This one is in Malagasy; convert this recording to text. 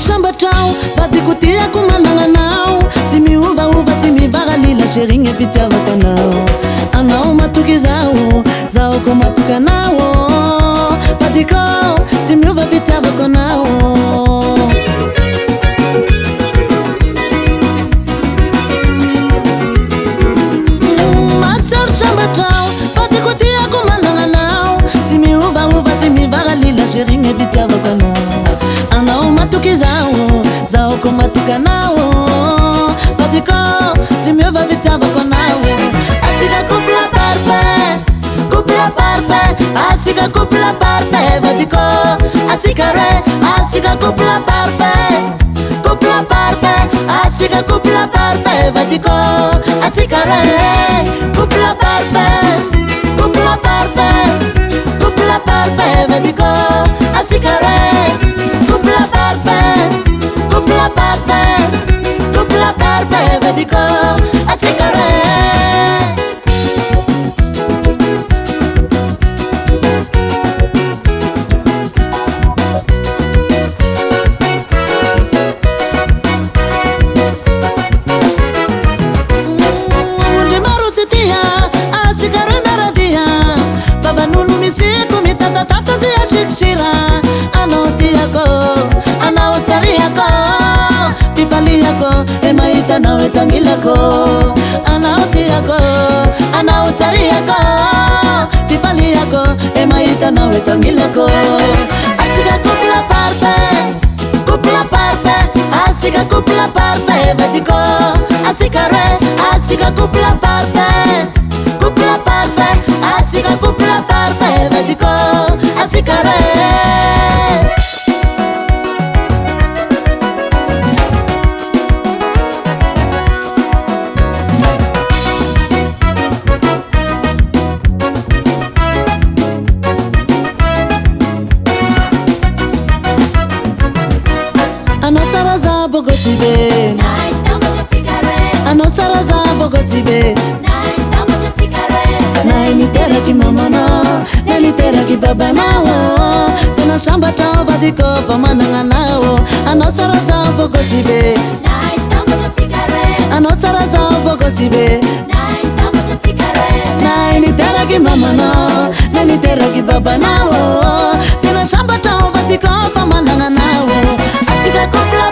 Sambatrao vadikotiako manananao tsy miovaova tsy mivaralila serigny pitiavako anao matoky zao ko matoky anao vadiko tsy miova pitiavako anao matsaro sambatrao vadikotiako manananao tsy miovaova tsy mivaralila serigny pitiavako anao matoky zao ko matoky anao vadiko tsy miova pitiavako anao asika couple parfait asika couple parfait vadiko asika re asika couple parfait asika couple parfait vadiko asika re couple parfait vadiko asika re couple parfait vadiko asika re emaita nawe tangilako anao tsariako tipaliako emaita nawe tangilako asika couple parfait asika couple parfait vadiko asika re asika couple parfait asika couple parfait vadiko asika re bogotibe nainiteraki mamana nainiteraki babanao tena sambatrao vadiko pamanagna anao anao tsara zao bogotibe anao tsara zao bogotibe nainiteraki mamana nainiteraki babanao tena sambatrao vadiko pamanagna anao asika couple